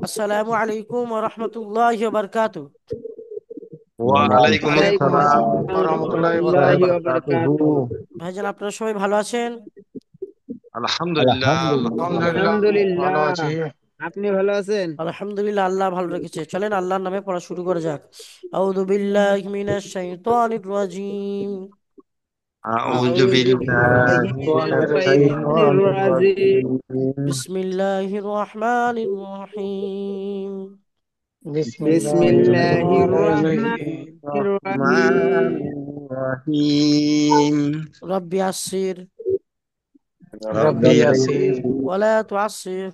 আসসালামু আলাইকুম ওয়া রাহমাতুল্লাহি ওয়া বারাকাতুহু। ওয়ালাইকুম ওয়ালাইকুম আসসালাম আসসালাম ওয়া রাহমাতুল্লাহি ওয়া রহমতুল্লাহি ওয়া বারাকাতুহু। বারাকাতুহু। ভাইজান, আপনারা সবাই ভালো আছেন? আলহামদুলিল্লাহ, আলহামদুলিল্লাহ খুব ভালো আলহামদুলিল্লাহ। আছি। আপনি ভালো আছেন? আলহামদুলিল্লাহ, আল্লাহ ভালো রেখেছে। চলেন আল্লাহর নামে পড়া শুরু করা যাক। আউযু বিল্লাহি মিনাশ শাইতানির রাজিম। আউযু আউযু বিল্লাহি বিল্লাহি মিনাশ মিনাশ শাইতানির শাইতানির রাজিম। রাজিম। বিসমিল্লাহির রহমানির রহিম। বিসমিল্লাহির বিসমিল্লাহির রহমানির রহিম। রহমানির রহিম। রব্বি আসির রব্বি ইয়াসির ওয়ালা তুআসির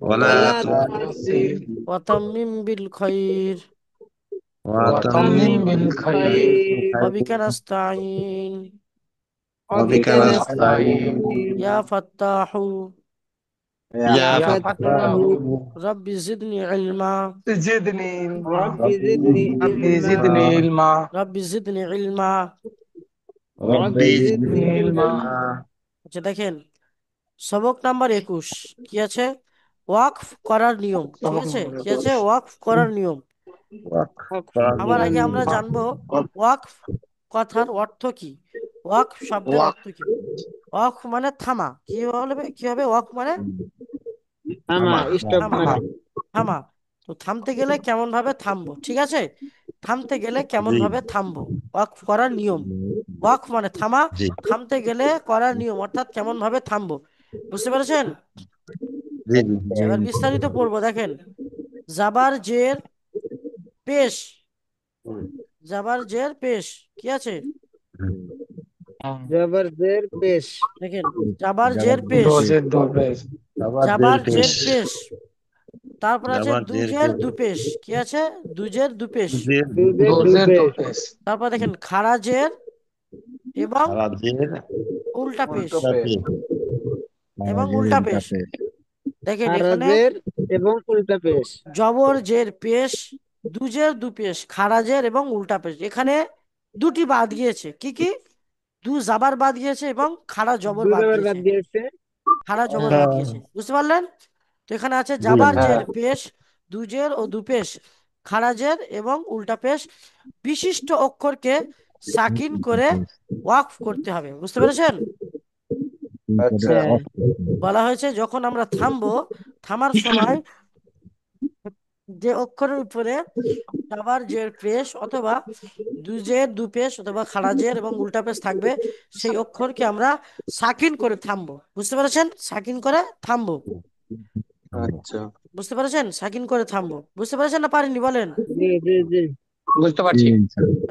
ওয়ালা ওয়ালা তুআসির তুআসির ওয়া তাম্মিম বিল খাইর ওয়া ওয়া তাম্মিম তাম্মিম বিল বিল খাইর খাইর ওয়া বিকা নাস্তাঈন ওয়া ওয়া বিকা বিকা নাস্তাইন। নাস্তাঈন। ইয়া ফাত্তাহু ইয়া ইয়া ফাত্তাহু ফাত্তাহু রব্বি জিদনি ইলমা জিদনি ইলমা। রব্বি জিদনি রব্বি ইলমা। জিদনি ইলমা। রব্বি জিদনি ইলমা। রব্বি রব্বি জিদনি জিদনি ইলমা। ইলমা। আচ্ছা দেখেন, সবক নাম্বার 21 কি আছে? ওয়াকফ করার নিয়ম। ঠিক সবক আছে, নম্বর কি আছে? 21। ওয়াকফ করার নিয়ম। ওয়াকফ আবার আগে করার আমরা নিয়ম। জানবো ওয়াকফ কথার অর্থ কি। ওয়াকফ শব্দের ওয়াক অর্থ কি? ওয়াকফ মানে থামা। কি হবে ওয়াকফ মানে? থামা, থামা স্টপ থামা, মানে। থামা। তো থামতে গেলে কেমন ভাবে থামবো, ঠিক আছে? থামতে গেলে কেমন জি ভাবে থামবো, ওয়াকফ করার নিয়ম। ওয়াকফ মানে থামা। জি থামতে গেলে করার নিয়ম, অর্থাৎ কেমন ভাবে থামবো। বুঝতে পেরেছেন? জি জি আচ্ছা, এবার বিস্তারিত পড়বো। দেখেন, জাবার জের পেশ। জাবার জের পেশ কি আছে? জবরজের পেশ। দেখেন, জাবার জের পেশ। দোষের দো পেশ। আবার জের জাবার পেশ। জের পেশ। তারপর আছে আবার জের দুজের পেশ। দুপেশ কি আছে? দুজের দুপেশ। জের দুধের দোষের দো দুপেশ। পেশ। তারপর দেখেন খারাজের এবং আবার জের উল্টা পেশ। উল্টো পেশ। এবং উল্টা পেশ। দেখেন এখানে খারাজের এবং উল্টা পেশ। জবর জের পেশ, দুজের দুপেশ, খারাজের এবং উল্টা পেশ। এখানে দুটি বাদ গিয়েছে। কি কি? দু জাবার বাদ গিয়েছে এবং খাড়া জবর বাদ দুধের বাদ গিয়েছে। দিয়েছে। খাড়া জবর বাদ হ্যাঁ গিয়েছে, বুঝতে পারলেন? তো এখানে আছে জি জাবার জি। জের পেশ, দুজের ও দুপেশ, খারাজের এবং উল্টা পেশ বিশিষ্ট অক্ষরকে সাকিন করে ওয়াকফ করতে হবে। বুঝতে পেরেছেন? আচ্ছা। হ্যাঁ। বলা হয়েছে যখন আমরা থামবো, থামার সময় যে অক্ষরের উপরে জাবার জের পেশ অথবা দুজের দুপেশ অথবা খারাজের এবং উল্টা পেশ থাকবে, সেই অক্ষরকে আমরা সাকিন করে থামবো। বুঝতে পেরেছেন? সাকিন করে থামবো। আচ্ছা বুঝতে পেরেছেন? সাকিন করে থামবো। বুঝতে পেরেছেন না পারেননি বলেন? জি জি জি। বুঝতে পারছি।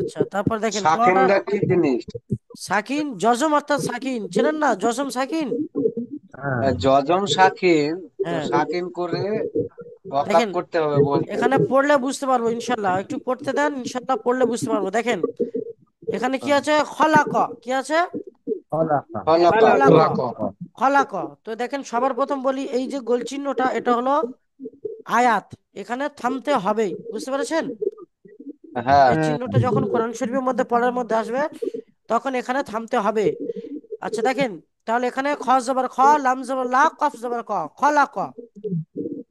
আচ্ছা, তারপর দেখেন কটা শাকিনটা কি জিনিস? সাকিন জজম, অর্থাৎ সাকিন চেনেন না? জজম সাকিন। হ্যাঁ, যজম শাকিন। তো হ্যাঁ, শাকিন করে ওয়াকাফ দেখেন করতে হবে বলছেন। এখানে পড়লে বুঝতে পারবো ইনশাল্লাহ। একটু পড়তে দেন, ইনশাল্লাহ পড়লে বুঝতে পারবো। দেখেন এখানে কি আছে? খলাক। কি আছে? খলাকা। খলাকা। খলাক। খলাকা। খলাক। তো দেখেন সবার প্রথম বলি, এই যে গোল চিহ্নটা এটা হলো আয়াত। এখানে থামতে হবেই। বুঝতে পেরেছেন? হ্যাঁ। এই হ্যাঁ। চিহ্নটা যখন কোরআন শরীফের মধ্যে পড়ার মধ্যে আসবে তখন এখানে থামতে হবে। আচ্ছা দেখেন, তাহলে এখানে খ জবর খ, লাম জবর লা, কফ জবর ক, খলা ক।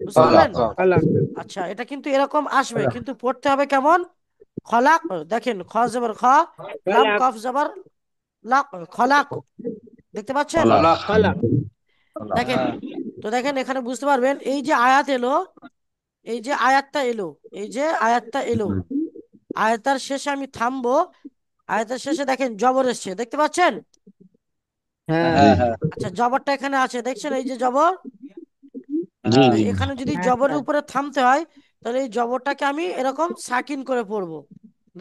বুঝতে পারলেন? খলাকা। খালাক। আচ্ছা, এটা কিন্তু এরকম আসবে, কিন্তু পড়তে হবে কেমন? খলাক। দেখেন খ জবর খ, লাম খালাক। কফ জবর লাক, খলাক। দেখতে পাচ্ছেন? খলাকা। খালাক। দেখেন, হ্যাঁ। তো দেখেন এখানে বুঝতে পারবেন, এই যে আয়াত এলো, এই যে আয়াতটা এলো, এই যে আয়াতটা এলো, আয়াতার শেষে আমি থামবো। আয়াতের শেষে দেখেন জবর এসছে, দেখতে পাচ্ছেন? হ্যাঁ। হ্যাঁ হ্যাঁ। আচ্ছা, জবরটা এখানে আছে, দেখছেন? এই যে জবর। জি তো জি। এখানে যদি হ্যাঁ। জবরের উপরে থামতে হয়, তাহলে এই জবরটাকে আমি এরকম সাকিন করে পড়বো।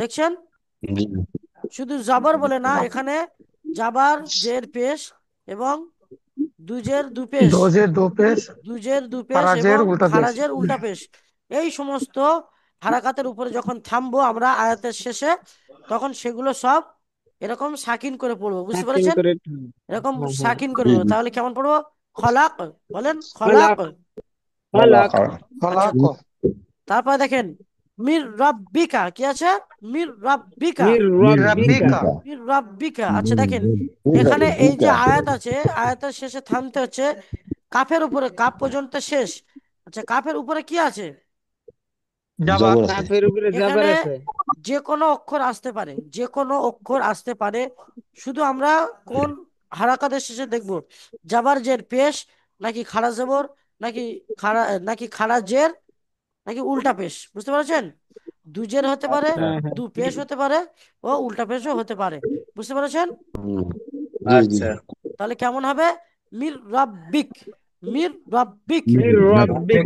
দেখছেন? জি। শুধু জবর বলে না, এখানে জাবার জের পেশ এবং দুজের দুপেশ, দোজের দো পেশ। দুজের দুপেশ ফারাজের এবং উল্টা পেশ। খারাজের উল্টা পেশ, এই সমস্ত হারাকাতের উপরে যখন থামবো আমরা আয়াতের শেষে, তখন সেগুলো সব এরকম সাকিন করে পড়বো। বুঝতে সাকিন পেরেছেন? করে। এরকম হ্যাঁ হ্যাঁ। সাকিন করে জি পড়বো। জি। তাহলে কেমন পড়বো? খলাক। বলেন খলাক। খালাক। খালাক। খলাকা। আচ্ছা, খলাকা। তারপর দেখেন মির রব্বিকা কি আছে? মির রব্বিকা। মির রব্বিকা। মিরাব্বিকা। মির রব্বিকা। আচ্ছা দেখেন, এখানে এই যে আয়াত আছে, আয়াতের শেষে থামতে হচ্ছে কাফের উপরে, কাপ পর্যন্ত শেষ। আচ্ছা, কাফের উপরে কি আছে? জবর আছে। কাফের উপরে জবর এখানে আছে। যে কোনো অক্ষর আসতে পারে, যে কোনো অক্ষর আসতে পারে। শুধু আমরা কোন হারাকাতের শেষে দেখব, জাবার জের পেশ, নাকি খাড়া জবর, নাকি খাড়া, নাকি খাড়া জের, নাকি উল্টা পেশ। বুঝতে পারছেন? দুজের হতে পারে, আচ্ছা। হ্যাঁ হ্যাঁ দু পেশ হতে পারে, ও উল্টা পেশও হতে পারে। বুঝতে পেরেছেন? হুম, জি জি। আচ্ছা। তাহলে কেমন হবে? মির রব্বিক, মির রব্বিক। মির রব্বিক,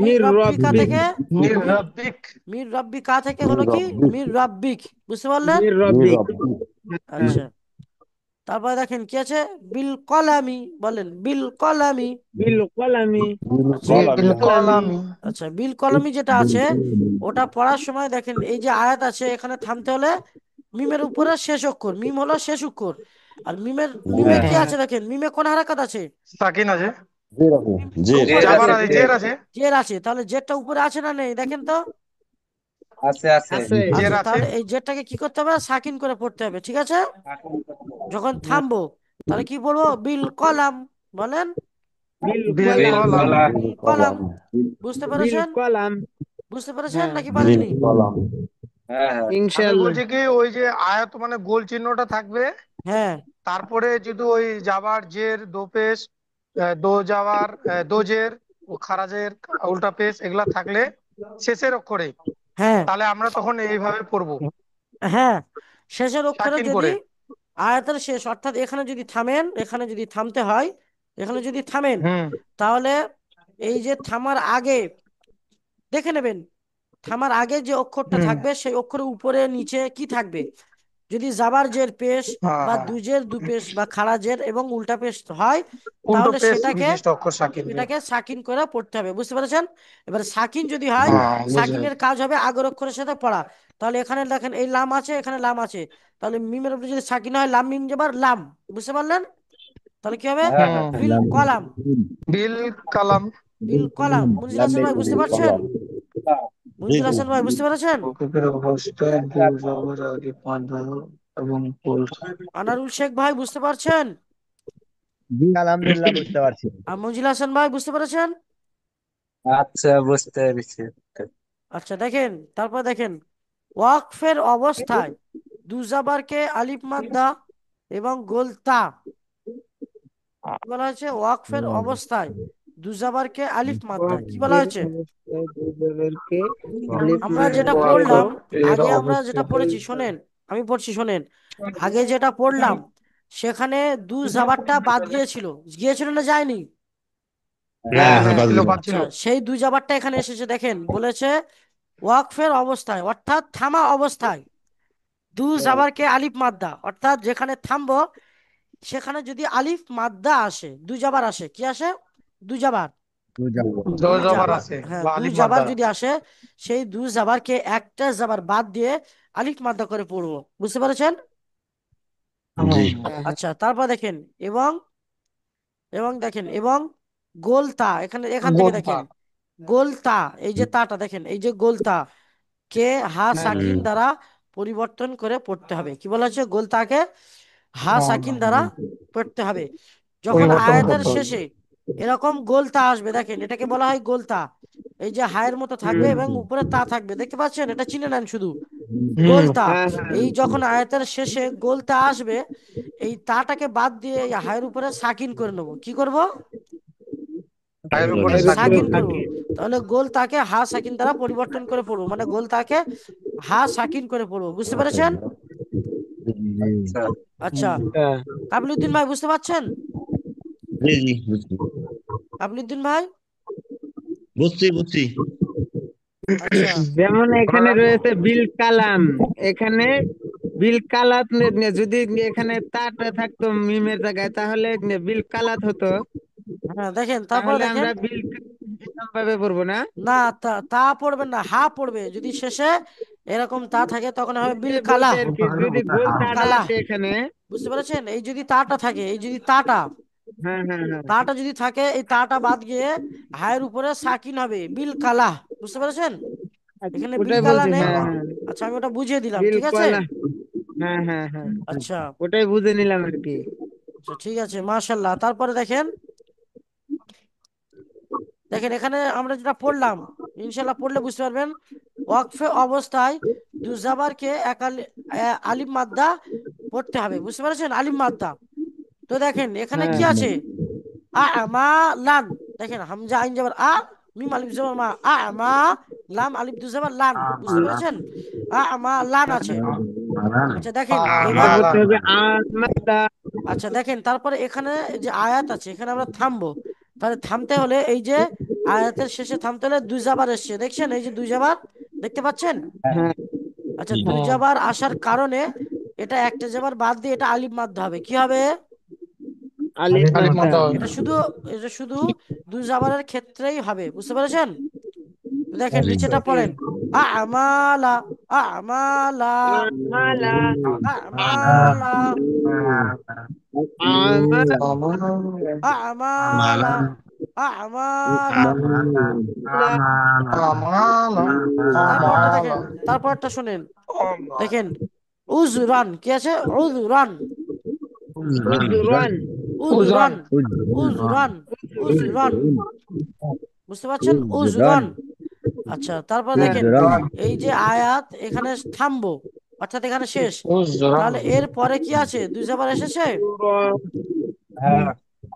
মির মির রব্বিকা রব্বিক, থেকে, মির নির্ভীক। মির রব্বিকা থেকে হলো কি? রব্বিক। মির রব্বিক। বুঝতে পারলেন? মির জি রব্বিক। রব্বি। জি। আচ্ছা, তারপরে দেখেন কি আছে, বিল কলামি। বলেন বিল কলামি। বিল কলামি, বিল আচ্ছা, বিল কলামি। বিল কলামি। কলামি। আচ্ছা, বিল কলমি যেটা বিল আছে, কলামি। ওটা পড়ার সময় দেখেন এই যে আয়াত আছে, এখানে থামতে হলে মিমের উপরে শেষ অক্ষর, মিম হলো শেষ অক্ষর। আর মিমের, মিমে হ্যাঁ কি হ্যাঁ। আছে দেখেন, মিমে কোন হারাকাত আছে? সাকিন আছে। জের আছে। মিমের জের। উপরে জের জের আছে, আছে, আছে, জের আছে। জের আছে। তাহলে জেরটা উপরে আছে না নেই দেখেন তো? আছে আছে। আছে। জের আছে। আছে। তাহলে এই জেরটাকে কি করতে হবে? সাকিন করে পড়তে হবে, ঠিক আছে? যখন হ্যাঁ, থামবো তাহলে কি বলবো? বিল কলাম। বলেন বিল বিল কলাম, কলাম। বিল বিল কলাম। কলাম। বুঝতে বিল পেরেছেন? কলাম। বুঝতে পেরেছেন হ্যাঁ, নাকি বিল পারেননি? কলাম। হ্যাঁ হ্যাঁ। আমি ইনশাল্লাহ। বলছি কি, ওই যে আয়াত মানে গোল চিহ্নটা থাকবে, হ্যাঁ, তারপরে যদি ওই জাবার জের দো পেশ, দো জাবার, দোজের ও খারাজের উল্টা পেশ এগুলা থাকলে শেষের অক্ষরে, হ্যাঁ, তাহলে আমরা তখন এইভাবে পড়বো, হ্যাঁ। শেষের অক্ষরে সাকিন যদি করে। আয়াতের শেষ, অর্থাৎ এখানে যদি থামেন, এখানে যদি থামতে হয়, এখানে যদি থামেন, হুম। তাহলে এই যে থামার আগে দেখে নেবেন, থামার আগে যে অক্ষরটা হুম। থাকবে সেই অক্ষরের উপরে নিচে কি থাকবে। যদি জাবার জের পেশ হ্যাঁ বা হ্যাঁ। দুজের দু পেশ বা খাড়া জের এবং উল্টা পেশ হয়, উল্টো তাহলে পেশ সেটাকে, বিশিষ্ট অক্ষর সাকিন রে। এটাকে সাকিন করে পড়তে হবে। বুঝতে পেরেছেন? এবার সাকিন যদি হয়, হ্যাঁ বুঝে। সাকিনের কাজ হবে আগের অক্ষরের সাথে পড়া। তাহলে এখানে দেখেন এই লাম আছে, এখানে লাম আছে, তাহলে মিমের উপরে যদি সাকিন হয়, লাম মিম যাবার লাম। বুঝতে পারলেন? তাহলে কি হবে? হ্যাঁ হ্যাঁ। বিল কলাম। বিল কালাম। বিল কলাম। মনিজুল হাসান ভাই বুঝতে পারছেন? কলাম। জি মনিজুল জি। হাসান ভাই বুঝতে পেরেছেন? প্রকৃতির অবস্থায় দু জবর আগে পাঁচ ধরো এবং পোল। আনারুল শেখ ভাই বুঝতে পারছেন? জি আলহামদুলিল্লাহ বুঝতে পারছি। আর মনিজুল হাসান ভাই বুঝতে পেরেছেন? আচ্ছা, বুঝতে পেরেছি। আচ্ছা, দেখেন তারপর দেখেন, ওয়াকফের অবস্থায় দুজাবারকে আলিফ মাদ্দা এবং গোলতা। কি বলা হয়েছে? ওয়াকফের অবস্থায় দুজাবারকে আলিফ মাদ্দা কি বলা ওয়াক্ফের হয়েছে? অবস্থায় দুজনকে আলিফ আমরা যেটা মাদ্দা এবং পড়লাম, এর আগে আমরা যেটা অবস্থায় পড়েছি শোনেন, আমি পড়ছি শোনেন। আগে যেটা পড়লাম, সেখানে দু জাবারটা বাদ গিয়েছিল, গিয়েছিল না যায়নি? হ্যাঁ হ্যাঁ হ্যাঁ, হ্যাঁ, বাদ ছিল গেল। বাদ ছিল। আচ্ছা, সেই দুই জাবারটা এখানে এসেছে, দেখেন বলেছে ওয়াকফের অবস্থায়, অর্থাৎ থামা অবস্থায় দু জাবারকে আলিফ মাদ্দা, অর্থাৎ যেখানে থামবো সেখানে যদি আলিফ মাদ্দা আসে, দুই জাবার আসে, কি আসে? দুই জাবার। দো দু জবর জাবার, আছে হ্যাঁ, বা দু আলিফ জাবার মাদ্দা। যদি আসে, সেই দু জাবারকে একটা জাবার বাদ দিয়ে আলিফ মাদ্দা করে পড়বো। বুঝতে পেরেছেন? জি। হুম। হ্যাঁ হ্যাঁ আচ্ছা, তারপর দেখেন এবং, এবং দেখেন এবং গোলতা, এখানে এখান থেকে গোলতা। দেখেন গোলতা, এই যে তাটা দেখেন, এই যে গোলতা কে হা হ্যাঁ হ্যাঁ সাকিন দ্বারা পরিবর্তন করে পড়তে হবে। কি বলা হচ্ছে? গোলতাকে হা সাকিন দ্বারা পড়তে হবে। যখন পরিবর্তন আয়াতের করতে হবে। শেষে এরকম গোলতা আসবে, দেখেন এটাকে বলা হয় গোলতা। এই যে হায়ের মতো থাকবে হুম, এবং উপরে তা থাকবে, দেখতে পাচ্ছেন? এটা চিনে নেন শুধু, হুম। গোলতা। হ্যাঁ হ্যাঁ এই যখন আয়াতের শেষে গোলতা আসবে, এই তাটাকে বাদ দিয়ে এই হায়ের উপরে সাকিন করে নেবো। কি করব? পায়ের উপরে এর উপরে সাকিন। সাকিন করব। থাকে। তাহলে গোল তাকে হা সাকিন দ্বারা পরিবর্তন করে পড়বো, মানে গোল তাকে হা সাকিন করে পড়বো। বুঝতে পেরেছেন? আচ্ছা। আচ্ছা, হ্যাঁ কাবিলুদ্দিন ভাই বুঝতে পারছেন? জি জি, বুঝছি। কাবিলুদ্দিন ভাই, বুঝছি বুঝছি। আচ্ছা, যেমন এখানে বলেন। রয়েছে বিল কালাম, এখানে বিল কালাত যদি এখানে তাটা থাকতো মিমের জায়গায় তাহলে বিল কালাত হতো। হ্যাঁ দেখেন, তারপরে তাহলে দেখেন, আমরা বিল এরকম ভাবে পড়বো না। না, তা তা পড়বেন না, হা পড়বে। যদি শেষে এরকম তা থাকে তখন হবে বিল এটাই কালা। বলছি আর কি, যদি গোল বিল তাটা কালা। আসে এখানে। বুঝতে পেরেছেন? এই যদি তাটা থাকে, এই যদি তাটা, হ্যাঁ হ্যাঁ হ্যাঁ, তাটা যদি থাকে, এই তাটা বাদ গিয়ে হায়ের উপরে সাকিন হবে, বিল কালা। বুঝতে পেরেছেন? আচ্ছা, এখানে বিল ওটাই কালা বলছি। নেই। হ্যাঁ হ্যাঁ, আচ্ছা, আমি ওটা বুঝিয়ে দিলাম, বিল ঠিক আছে? কলা। হ্যাঁ হ্যাঁ হ্যাঁ, আচ্ছা, ওটাই বুঝে নিলাম আর কি। আচ্ছা, ঠিক আছে, মাশাল্লাহ। তারপরে দেখেন দেখেন এখানে আমরা যেটা পড়লাম, ইনশাল্লাহ পড়লে বুঝতে পারবেন, ওয়াকফে অবস্থায় দুজাবারকে আলিফ মাদ্দা পড়তে হবে, বুঝতে পেরেছেন, আলিফ মাদ্দা। তো দেখেন এখানে হ্যাঁ কি হ্যাঁ আছে, মা লান। দেখেন হামজা আইন জবর মিম আলিফ জবর মা, মা লাম আলিফ দু জবর লান, বুঝতে পেরেছেন, মা লান আছে। আচ্ছা দেখেন এটা এবার, পড়তে হবে আমাদা। আচ্ছা দেখেন তারপরে এখানে যে আয়াত আছে এখানে আমরা থামবো। তাহলে থামতে হলে এই যে আয়াতের শেষে থামতে হলে দুই জাবার এসছে, দেখছেন এই যে দুই জাবার দেখতে পাচ্ছেন। হ্যাঁ আচ্ছা জি দুই জাবার আসার কারণে এটা একটা জাবার বাদ দিয়ে এটা আলিফ মাদ্দা হবে, কি হবে? আলিফ আলিফ মাদ্দা। মাদ্দা হবে। এটা শুধু, এটা শুধু দুই জাবারের ক্ষেত্রেই হবে, বুঝতে পেরেছেন। তো দেখেন জি নিচেটা পড়েন, আমালা, আমালা, আমালা আমালা, আমালা আমালা, আমালা। তারপরটা দেখেন, তারপরটা শুনেন, দেখেন উজরান কি আছে, উজরান, উজরান উজরান। উজরান, উজরান, উজরান, বুঝতে পারছেন, উজরান। আচ্ছা তারপর হ্যাঁ দেখেন এই যে আয়াত এখানে থামবো, অর্থাৎ এখানে শেষ। উজরান। তাহলে এর পরে কি আছে, দুই জাবার এসেছে।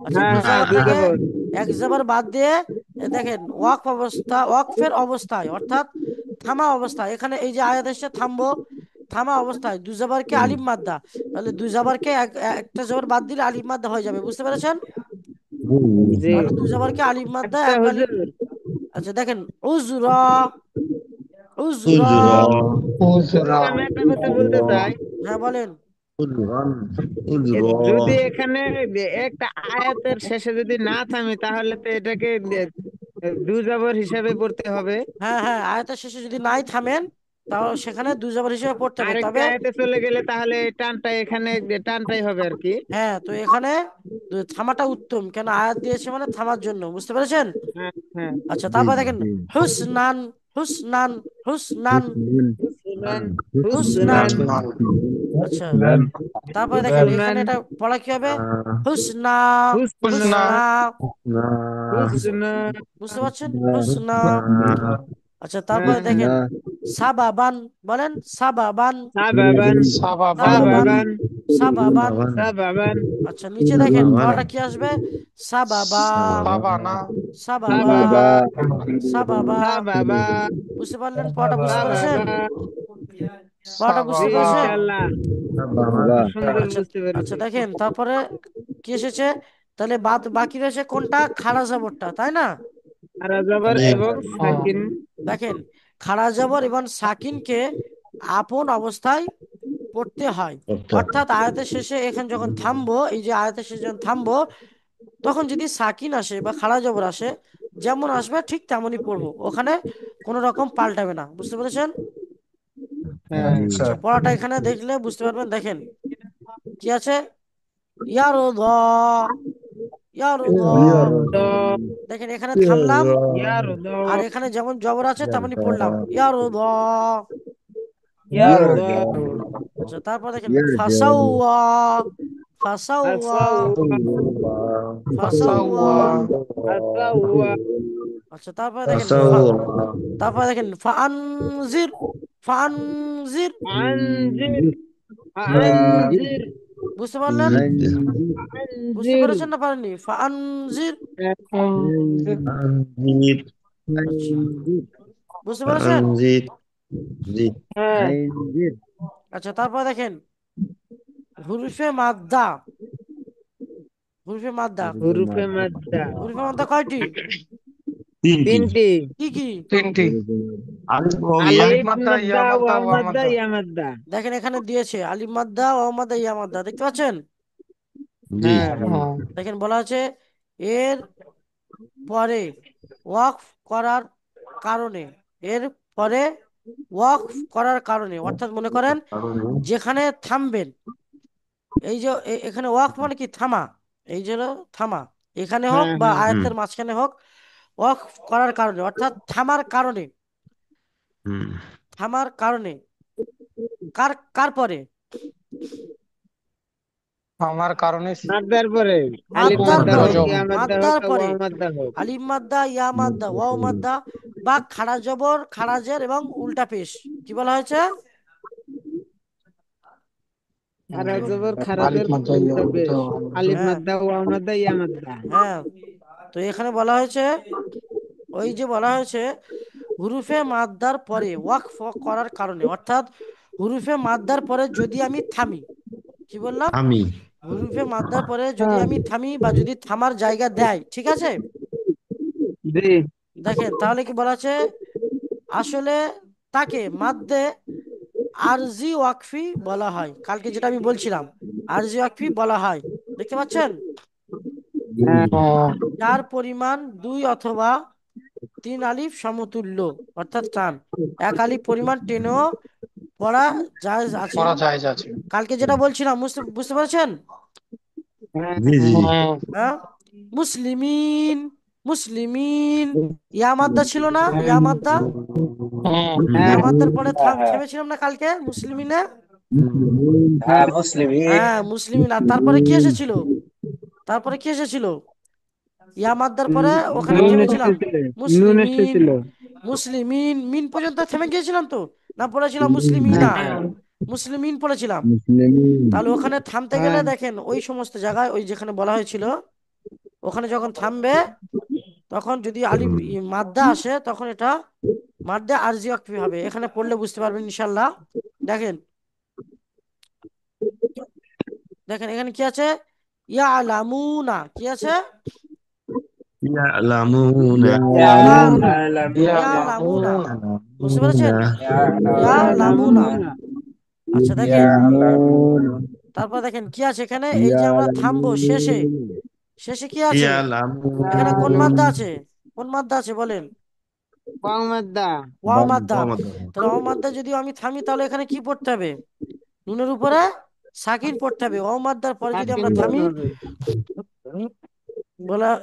আচ্ছা দুই হ্যাঁ জাবার দুই থেকে জবর। এক জাবার বাদ দিয়ে দেখেন ওয়াকফ অবস্থা, ওয়াকফের অবস্থায় অর্থাৎ থামা অবস্থায়, এখানে এই যে আয়াত এসে থামবো, থামা অবস্থায় দুই জাবারকে আলিফ মাদ্দা। তাহলে দুই জাবারকে একটা জবর বাদ দিলে আলিফ মাদ্দা হয়ে যাবে, বুঝতে পেরেছেন। জি। তাহলে দুই জাবারকে আলিফ মাদ্দা আচ্ছা এক আলিফ। হুজুর, আচ্ছা দেখেন উজরা, উজরা। উজরা উজরা। আমি একটা কথা বলতে চাই। হ্যাঁ বলেন। উজরান উজরা যদি এখানে একটা আয়াতের শেষে যদি না থামি তাহলে তো এটাকে দু জবর হিসাবে পড়তে হবে। হ্যাঁ হ্যাঁ, আয়াতের শেষে যদি নাই থামেন তাহলে সেখানে দুই জবর হিসেবে পড়তে হবে, আরেকটা তবে আয়াতে চলে গেলে তাহলে এই টানটা এখানে টানটাই হবে আর কি। হ্যাঁ, তো এখানে থামাটা উত্তম, কেন আয়াত দিয়েছে মানে থামার জন্য, বুঝতে পেরেছেন। হ্যাঁ হ্যাঁ। আচ্ছা জি তারপর দেখেন জি হুসনান, হুসনান, হুসনান, হুসনান হুসনান। হুসনান উসমান। আচ্ছা উসমান। তারপরে দেখেন এখানে হুসনান এটা পড়া কি হবে, হুসনা, হুসনা হুসনা, বুঝ- হুসনা। বুঝতে পারছেন, হুসনা। আচ্ছা তারপরে হ্যাঁ দেখেন সাবাবান, বলেন সাবাবান, সাবাবান সাবাবান। সাবাবান, সাবাবান সাবাবান। সাবাবান আচ্ছা নিচে দেখেন পড়াটা কি আসবে, সাবাবা, সাবানা। সাবাবা, সাবাবা সাবাবা। সাবাবা বুঝতে পারলেন পড়াটা, বুঝতে পেরেছেন, সাবাবা। পড়াটা জি বুঝতে সাবাবা। পেরেছেন। ইনশাআল্লাহ খুব সুন্দর আচ্ছা, বুঝতে আচ্ছা পেরেছি। দেখেন তারপরে কি এসেছে, তাহলে বাকি রয়েছে কোনটা, খাড়া জবরটা, তাই না। আরা জবর জি এবং সাকিন। দেখেন খাড়া জবর এবং সাকিনকে আপন অবস্থায় পড়তে হয়। করতে হবে। অর্থাৎ আয়াতের শেষে এখানে যখন থামবো, এই যে আয়াতের শেষে যখন থামবো, তখন যদি সাকিন আসে বা খাড়া জবর আসে, যেমন আসবে ঠিক তেমনই পড়বো, ওখানে কোনো রকম পাল্টাবে না, বুঝতে পেরেছেন। হ্যাঁ জি আচ্ছা। আচ্ছা পড়াটা এখানে দেখলে বুঝতে পারবেন, দেখেন কি আছে, ইয়ারদ, ইয়ারদ। তো দেখেন এখানে থামলাম, ইয়ার আর দ এখানে যেমন জবর আছে তেমনই পড়লাম, ইয়ারদ। ইয়ার দ আচ্ছা তারপর দেখেন ফাসাউয়া, ফাসাউয়া, আসাউ ফাসাউয়া। ফাসাওয়া। আসাউয়া আচ্ছা তারপরে দেখেন تصور তারপরে দেখেন ফানজির, ফানজির। আনজির আনজির বুঝতে পারলেন, বুঝতে আনজির পেরেছেন না পারেননি, ফানজির। أنزيد আচ্ছা বুঝতে পেরেছেন। أنزيد জি হ্যাঁ আচ্ছা তারপর দেখেন হুরুফে মাদ্দা, হুরুফে মাদ্দা, হুরুফে মাদ্দা হুরুফে মাদ্দা কয়টি, তিনটি তিনটি। কি কি। তিনটি। আলিফ ওয়াও ইয়া আলিফ আলিফ মাদ্দা, ইয়া মাদ্দা মাদ্দা, ওয়াও ওয়া মাদ্দা মাদ্দা। ইয়া মাদ্দা। দেখেন এখানে দিয়েছে আলিফ মাদ্দা, ও মাদ্দা, ইয়া মাদ্দা, দেখতে পাচ্ছেন। জি হ্যাঁ হুম। দেখেন বলা আছে এর পরে ওয়াকফ করার কারণে, এর পরে ওয়াকফ করার কারণে, অর্থাৎ মনে করেন যেখানে থামবেন, এই যে এখানে ওয়াকফ মানে কি, থামা, এই যে হলো থামা, এখানে হোক হ্যাঁ বা হ্যাঁ হুম আয়াতের মাঝখানে হোক, ওয়াকফ করার কারণে অর্থাৎ থামার কারণে, হুম থামার কারণে, কার কার পরে, আমার কারণে মাদ্দার পরে আলিফ মাদ্দার মাদ্দা পরে, হোক, জজম। ইয়া মাদ্দা হোক, মাদ্দার পরে ওয়াও মাদ্দা হোক। আলিফ মাদ্দা, ইয়া মাদ্দা, ওয়াও মাদ্দা বা খাড়া জবর, খাড়া জের এবং উল্টা পেশ, কি বলা হয়েছে? খারা উম, জবর, আলিফ খারাজের, মাদ্দা ইয়া উল্টা মাদ্দা পেশ, আলিফ হ্যাঁ, মাদ্দা, ওয়াও মাদ্দা, ইয়া মাদ্দা। হ্যাঁ। তো এখানে বলা হয়েছে, ওই যে বলা হয়েছে হুরুফে মাদ্দার পরে ওয়াকফ করার কারণে, অর্থাৎ হুরুফে মাদ্দার পরে যদি আমি থামি, কি বললাম? আমি। হুরুফে মাদ্দার পরে যদি হ্যাঁ, আমি থামি বা যদি থামার জায়গা দেয়, ঠিক আছে, জি। দেখেন তাহলে কি বলা আছে, আসলে তাকে মাদ্দে আরজি ওয়াকফি বলা হয়। কালকে যেটা আমি বলছিলাম, আরজি ওয়াকফি বলা হয়, দেখতে পাচ্ছেন? হ্যাঁ, ও, যার পরিমাণ দুই অথবা তিন আলিফ সমতুল্য, অর্থাৎ টান এক আলিফ পরিমাণ টেনেও পড়া জায়েজ আছে। পড়া জায়েজ আছে। কালকে যেটা বলছিলাম, বুঝতে বুঝতে পারছেন? হ্যাঁ, জি জি জি। হুম, হ্যাঁ, মুসলিমিন, মুসলিমিন, ইয়া মাদ্দা ছিল না, হ্যাঁ, ইয়া মাদ্দা, হুম, ইয়া হ্যাঁ, মাদ্দার পরে থাম থেমেছিলাম না কালকে মুসলিমিনে? হ্যাঁ, হ্যাঁ, মুসলিমিন। আর তারপরে কি এসেছিল? তারপরে কি এসেছিল? ইয়া মাদ্দার পরে ওখানে নুন থেমেছিলাম, এসেছিল, নুন মুসলিমিন, এসেছিল। মুসলিমিন, মিন পর্যন্ত থেমে গিয়েছিলাম তো, না পড়েছিলাম মুসলিমিনা, হ্যাঁ, মুসলিমিন পড়েছিলাম। মুসলিম। তাহলে ওখানে থামতে গেলে হ্যাঁ, দেখেন ওই সমস্ত জায়গায় ওই যেখানে বলা হয়েছিল, ওখানে যখন থামবে তখন যদি আলিফ মাদ্দা আসে তখন এটা মাদ্দা আরজি ওয়াকফি হবে। এখানে পড়লে বুঝতে পারবেন ইনশাল্লাহ। দেখেন, দেখেন এখানে কি আছে, ইয়া আলামুনা, কি আছে? ইয়ালামুনা। ইয়া ইয়া ইয়া লামুনা, লামুন, বুঝতে পেরেছেন? ইয়ালামুনা। ইয়া লামুনা। ইয়ালামুনা, আচ্ছা দেখেন, ইয়ালামুনা, তারপর দেখেন কি আছে এখানে, এই যে আমরা থামবো শেষে, শেষে কি আছে? এখানে কোন ইয়ালামুনা। মাদ্দা ইয়ালামুনা। আছে? কোন মাদ্দা আছে বলেন? ওয়াও মাদ্দা। ওয়াও মাদ্দা। মোহাম্মদ। তাহলে ওয়াও মাদ্দা যদি আমি থামি তাহলে এখানে কি পড়তে হবে? নুনের উপরে সাকিন পড়তে হবে। ওয়াও মাদ্দার পরে যদি সাকিন আমরা পড়তে থামি, হবে।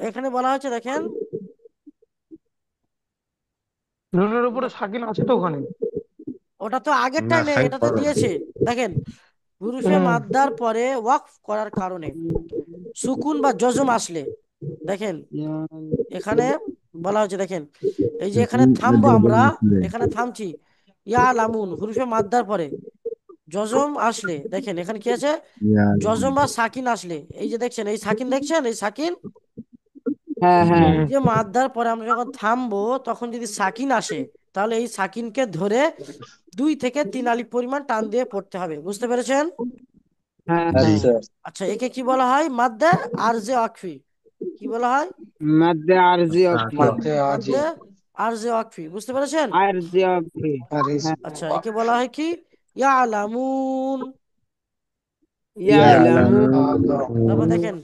এখানে বলা হচ্ছে দেখেন, নুনের উপরে সাকিন আছে তো ওখানে। ওটা তো না আগেরটাই নেই, সাইড এটাতে করো। দিয়েছে। দেখেন, হুরুফে হুম, মাদ্দার পরে ওয়াকফ করার কারণে সুকুন বা জজম আসলে, দেখেন এখানে বলা হচ্ছে, দেখেন এই যে এখানে থামবো আমরা, এখানে থামছি, ইয়া লামুন হুরুফে মাদ্দার পরে জজম আসলে, দেখেন এখানে কি আছে, জজম বা সাকিন আসলে, এই যে দেখছেন এই সাকিন, দেখছেন এই সাকিন, হ্যাঁ, হ্যাঁ, হুম, এই যে মাদ্দার পরে আমরা যখন থামবো তখন যদি সাকিন আসে তাহলে এই সাকিনকে ধরে দুই থেকে তিন আলিফ পরিমাণ টান দিয়ে পড়তে হবে, বুঝতে পেরেছেন? হ্যাঁ, জি। হ্যাঁ। আচ্ছা, একে কি বলা হয়? মাদ্দে আরজে ওয়াকফি। কি বলা হয়? মাদ্দে আরজি অক্ফি। মাদ্দে আজি, মাদ্দে আরজে ওয়াকফি, বুঝতে পেরেছেন? আরজি অক্ফি। আরিজ, হ্যাঁ, আচ্ছা, একে বলা হয় কি, ইয়ালামুন। ইয়ালামুন, তারপর ইয়ালামুন। দেখেন,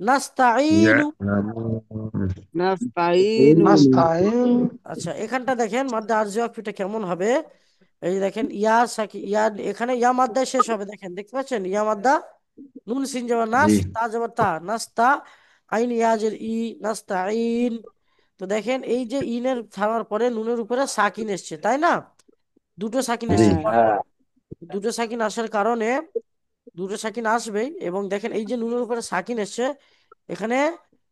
নাস্তাইনু। ইয়ালামুন। নাস্তাইনু। নাস্তাইন, আচ্ছা, এখানটা দেখেন মাদ্দা আরজি ওয়াকফিটা কেমন হবে। এই যে দেখেন ইয়া সাকি ইয়া, এখানে ইয়া মাদ্দায় শেষ হবে, দেখেন দেখতে পাচ্ছেন, ইয়া মাদ্দা, নুন সিন জবর জি নাস, তা জবর তা, নাস্তা, আইন ইয়াজের ই, নাস্তাইন। তো দেখেন এই যে ইনের থামার পরে নুনের উপরে সাকিন এসছে, তাই না? দুটো সাকিন জি। এসছে হ্যাঁ, পর পর। দুটো সাকিন আসার কারণে, দুটো সাকিন আসবেই, এবং দেখেন এই যে নুনের উপরে সাকিন এসছে, এখানে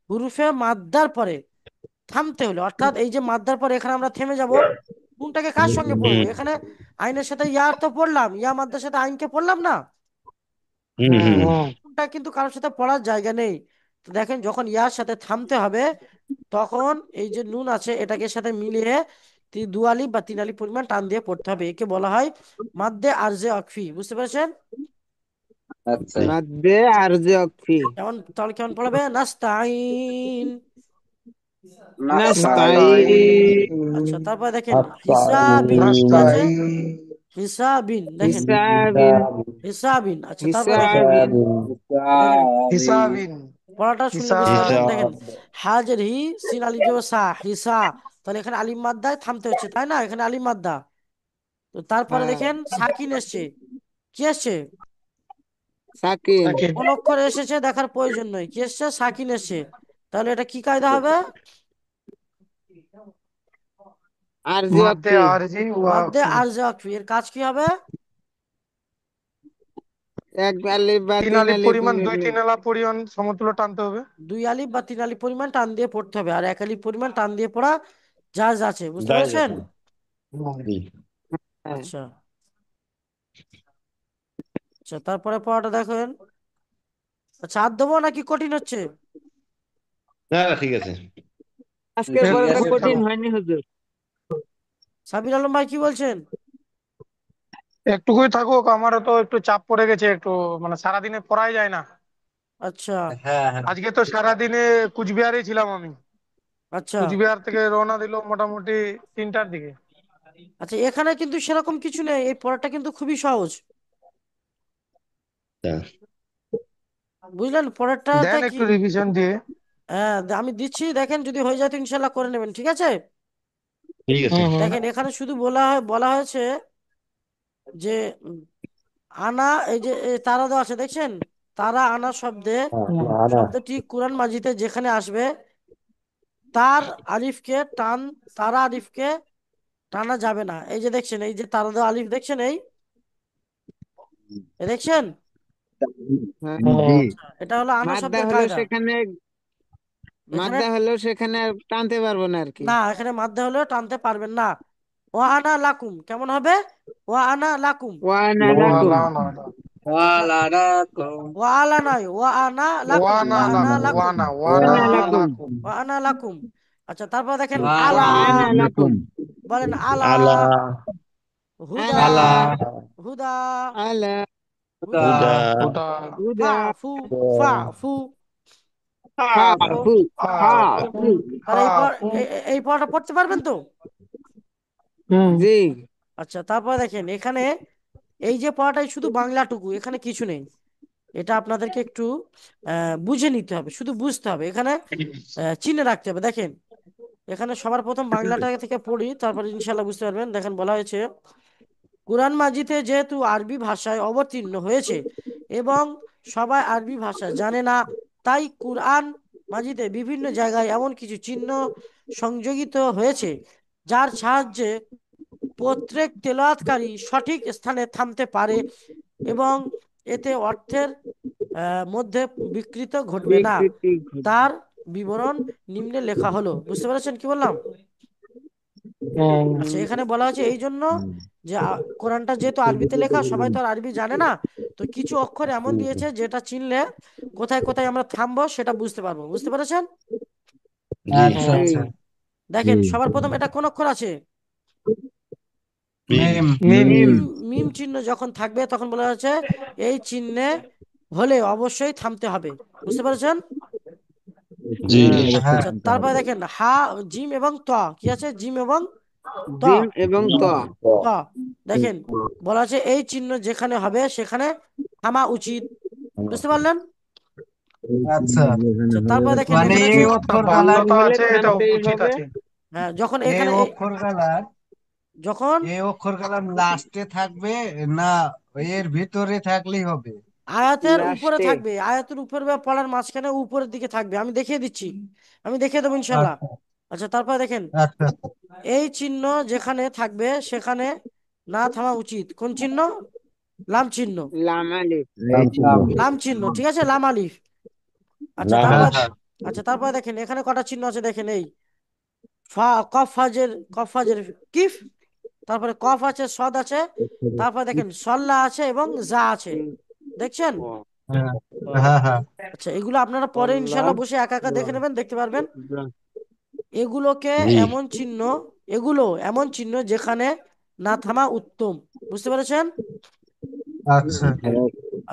হুরুফে মাদ্দার পরে থামতে হলো, অর্থাৎ এই যে মাদ্দার পরে এখানে আমরা থেমে যাব, কোনটাকে কার সঙ্গে পড়বো? হুম এখানে আইনের সাথে ইয়া তো পড়লাম, ইয়া মাদ্দার সাথে আইনকে পড়লাম না, হুম হুম, হুম। হুম, কোনটা কিন্তু কারোর সাথে পড়ার জায়গা নেই। তো দেখেন যখন ইয়ার সাথে থামতে হবে তখন এই যে নুন আছে এটাকে সাথে মিলিয়ে দু আলিফ বা তিন আলিফ পরিমাণ টান দিয়ে পড়তে হবে, একে বলা হয় মাদ্দে আরজে অকফি, বুঝতে পেরেছেন? মাদ্দে আরজি অক্ফি। কেমন তাহলে কেমন পড়াবে? নাস্তাইন। নাস্তাইন, আচ্ছা, নাস্তাইন, তারপর দেখেন হিসাবিন, কি আছে? নাস্তাইন, হিসাবিন, দেখেন হিসাবিন, হিসাবিন। আচ্ছা, তারপর দেখেন, হিসাবিন, দেখেন হিসাবিন, পড়াটা শুনলে বুঝতে হিসাব, পারবেন। দেখেন, হাজের হি, সিন আলিফ জবর সা, হিসা, তাহলে এখানে আলিম মাদ্দায় থামতে হচ্ছে, তাই না? এখানে আলিম মাদ্দা। তো তারপরে হ্যাঁ, দেখেন সাকিন এসছে, কি এসছে? সাকিন, সাকিন, কোন অক্ষর এসেছে দেখার প্রয়োজন নয়, কি এসছে? সাকিন এসছে। তাহলে এটা কি কায়দা হবে? আরজি মাদ্দে অক্ফি। আরজি মাদ্দে ওয়াকফি, আরজে ওয়াকফি, এর কাজ কি হবে? এক আলিফ বা তিন তিন আলিফ আলিফ পরিমাণ, 2-3 আলা পরিমাণ সমতুল্য টানতে হবে। 2 আলিফ বা 3 আলিফ পরিমাণ টান দিয়ে পড়তে হবে, আর 1 আলিফ পরিমাণ টান দিয়ে পড়া জায়েজ আছে, বুঝতে জায়েজ পেরেছেন? আছে। জি। হ্যাঁ। আচ্ছা আচ্ছা, তারপরে পড়াটা দেখেন। আচ্ছা, আর দেবো নাকি কঠিন হচ্ছে? না না, ঠিক আছে। আজকের একটু পড়াটা কঠিন থাকো, হয়নি হুজুর। সাবির আলম ভাই কি বলছেন? একটুকুই থাকুক, আমারও তো একটু চাপ পড়ে গেছে একটু, মানে সারাদিনে পড়াই যায় না। আচ্ছা আজকে তো সারাদিনে কুচবিহারেই ছিলাম আমি। আচ্ছা কুচবিহার থেকে রওনা দিল মোটামুটি 3টার দিকে। আচ্ছা, এখানে কিন্তু সেরকম কিছু নেই, এই পড়াটা কিন্তু খুবই সহজ, হ্যাঁ, বুঝলেন পরেরটাতে দেন কি? একটু রিভিশন দিয়ে। হ্যাঁ, আমি দিচ্ছি, দেখেন যদি হয়ে যায় তো ইনশাল্লাহ করে নেবেন, ঠিক আছে? ঠিক আছে। হুম হুম। দেখেন এখানে শুধু বলা হয়েছে যে উম, আনা, এই যে তারা দেওয়া আছে দেখছেন, তারা আনা হুম। শব্দটি কোরআন মাজিদে যেখানে আসবে, তার আলিফকে টান তারা আলিফকে টানা যাবে না। এই যে দেখছেন, এই যে তারা দেওয়া আলিফ দেখছেন, এই দেখছেন, হ্যাঁ। জি। হুম। এটা হলো আনা মাদ্দা শব্দের হলেও কায়দা। সেখানে এখানে আর টানতে পারবো না আর কি। না, এখানে মাধ্যে হলেও টানতে পারবেন না। ও আনা লাকুম কেমন হবে? ও আনা লাকুম। ওয়ানা লাকুম। ওয়ালা না, আচ্ছা ও আলা নয়, ও আনা লাকুম, ও ওয়ানা আনা লাকুম, লাকুম, ওয়ানা ওয়ানা ওয়ানা লাকুম। লাকুম। ও আনা লাকুম। আচ্ছা, তারপর দেখেন আলা, ওয়ানা লাকুম। বলেন আলা, আলা। হুদা, আলা। হুদা, আলা। হুদা, হুদা। হুদা। ফা হুদা। ফু, ফা ফু। ফা তো ফু। ফা ফা ফু। ফু। তাহলে ফা এই ফু। এই পড়াটা পড়তে পারবেন তো? হুম। জি। আচ্ছা, তারপর দেখেন এখানে এই যে পড়াটাই শুধু বাংলাটুকু, এখানে কিছু নেই, এটা আপনাদেরকে একটু বুঝে নিতে হবে, শুধু বুঝতে হবে, এখানে চিহ্ন রাখতে হবে। দেখেন এখানে সবার প্রথম বাংলাটা থেকে পড়ি, তারপর ইনশাল্লাহ বুঝতে পারবেন। দেখেন বলা হয়েছে, কুরআন মাজিদে যেহেতু আরবি ভাষায় অবতীর্ণ হয়েছে এবং সবাই আরবি ভাষা জানে না, তাই কুরআন মাজিদে বিভিন্ন জায়গায় এমন কিছু চিহ্ন সংযোজিত হয়েছে যার সাহায্যে প্রত্যেক তেলাওয়াতকারী সঠিক স্থানে থামতে পারে এবং এতে অর্থের মধ্যে বিকৃত ঘটবে না। বিকৃতি ঘটবে। তার বিবরণ নিম্নে লেখা হলো, বুঝতে পেরেছেন কি বললাম? আচ্ছা, হুম। এখানে বলা হয়েছে এই জন্য যে কোরআনটা যেহেতু আরবিতে লেখা, সবাই তো আর আরবি জানে না, তো কিছু অক্ষর এমন দিয়েছে যেটা চিনলে কোথায় কোথায় আমরা থামবো সেটা বুঝতে পারবো, বুঝতে পেরেছেন? জি। আচ্ছা জি। আচ্ছা। দেখেন সবার প্রথম এটা কোন অক্ষর আছে? মিম। মিম। মিম। মিম। মিম চিহ্ন যখন থাকবে তখন বলা হচ্ছে এই চিহ্নে হলে অবশ্যই থামতে হবে, বুঝতে পেরেছেন? জি। হ্যাঁ। আচ্ছা, তারপরে দেখেন জিম এবং ত, কি আছে? জিম এবং ত। জিম এবং ত। ত, দেখেন বলা আছে এই চিহ্ন যেখানে হবে সেখানে থামা উচিত, বুঝতে পারলেন? আচ্ছা, তারপর দেখেন এখানে আছে, বাধ্যতা হলে আছে, এটা থামতেই উচিত হবে। আছে। হ্যাঁ, যখন এখানে যখন আয়াতের উপরে লাস্টে। থাকবে, আয়াতের উপরে বা পড়ার মাঝখানে উপরের দিকে থাকবে, আমি দেখিয়ে দিচ্ছি, আমি দেখিয়ে দেবো ইনশাল্লাহ। আচ্ছা, তারপরে দেখেন এই চিহ্ন যেখানে থাকবে সেখানে না থামা উচিত, কোন চিহ্ন? লাম চিহ্ন, লাম আলিফ। এই ছিল। লাম চিহ্ন, ঠিক আছে, লাম আলিফ। আচ্ছা, লাম তারপর আলিফ। আচ্ছা, তারপর দেখেন এখানে কটা চিহ্ন আছে, দেখেন এই কফ ফাজের কিফ, তারপরে কফ আছে, সদ আছে, তারপর দেখেন সল্লা আছে এবং জা আছে, দেখছেন? আচ্ছা, এগুলো আপনারা পরে আল্লাহ। ইনশাল্লাহ বসে একা একা দেখে নেবেন, দেখতে পারবেন। এগুলোকে জি। এমন চিহ্ন এগুলো এমন চিহ্ন যেখানে না থামা উত্তম, বুঝতে পেরেছেন?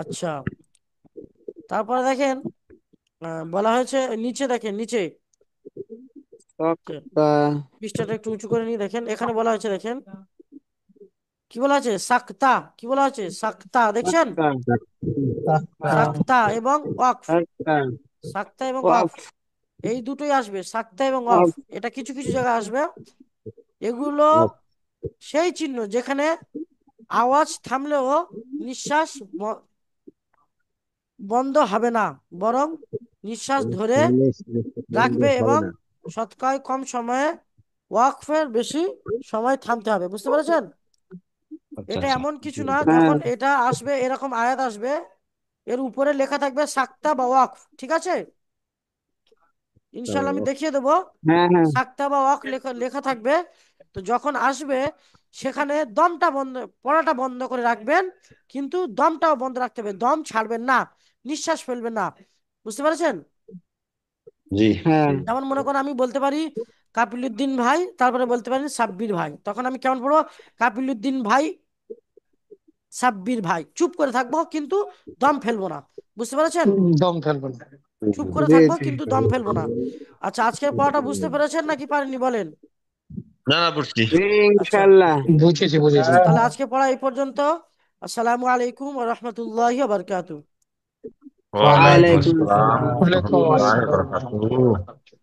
আচ্ছা, তারপরে দেখেন বলা হয়েছে নিচে, দেখেন নিচে, তক্তা। পৃষ্ঠাটা একটু উঁচু করে নিয়ে দেখেন, এখানে বলা হয়েছে, দেখেন কি বলা আছে, সাক্তা, কি বলা আছে, সাক্তা, দেখছেন? তক্তা। সাক্তা এবং ওয়াকফ, তক্তা। সাক্তা এবং ওয়াফ। অফ, এই দুটোই আসবে, সাক্তা এবং অফ, ওয়াফ। এটা কিছু কিছু জায়গায় আসবে। এগুলো সেই চিহ্ন যেখানে আওয়াজ থামলেও নিঃশ্বাস বন্ধ হবে না, বরং নিঃশ্বাস ধরে রাখবে এবং শতকরা কম সময়ে ওয়াকফের বেশি সময় থামতে হবে, বুঝতে পেরেছেন? আচ্ছা এটা আচ্ছা এমন কিছু না, হ্যাঁ যখন এটা আসবে এরকম আয়াত আসবে, এর উপরে লেখা থাকবে সাক্তা বা ওয়াকফ, ঠিক আছে? ইনশাল্লাহ আমি দেখিয়ে দেবো। হ্যাঁ হ্যাঁ সাক্তা বা ওয়াকফ লেখা লেখা থাকবে। তো যখন আসবে সেখানে দমটা বন্ধ, পড়াটা বন্ধ করে রাখবেন, কিন্তু দমটাও বন্ধ রাখতে হবে, দম ছাড়বেন না, নিঃশ্বাস ফেলবেন না। বুঝতে পেরেছেন? জি হ্যাঁ যেমন মনে করেন আমি বলতে পারি কাপিলুদ্দিন ভাই, তারপরে বলতে পারেন সাব্বির ভাই, তখন আমি কেমন পড়বো? কাপিলুদ্দিন ভাই, সাব্বির ভাই, চুপ করে থাকবো কিন্তু দম ফেলবো না। বুঝতে পেরেছেন? দম ফেলবেন না। চুপ করে জি থাকবো জি কিন্তু দম ফেলবো না। আচ্ছা, আজকের পড়াটা বুঝতে পেরেছেন নাকি পারেননি বলেন? না না বুঝছি জি আচ্ছা, ইনশাল্লাহ। বুঝেছি বুঝেছি। আচ্ছা তাহলে আজকে পড়া এই পর্যন্ত। আসসালামু আলাইকুম ওয়া রাহমাতুল্লাহি ওয়া বারাকাতুহু। ওয়ালাইকুম ওয়ালাইকুম আসসালাম আসসালাম। ওয়া ওয়ালাইকুম রাহমাতুল্লাহি ওয়া বারাকাতুহু আসসালাম।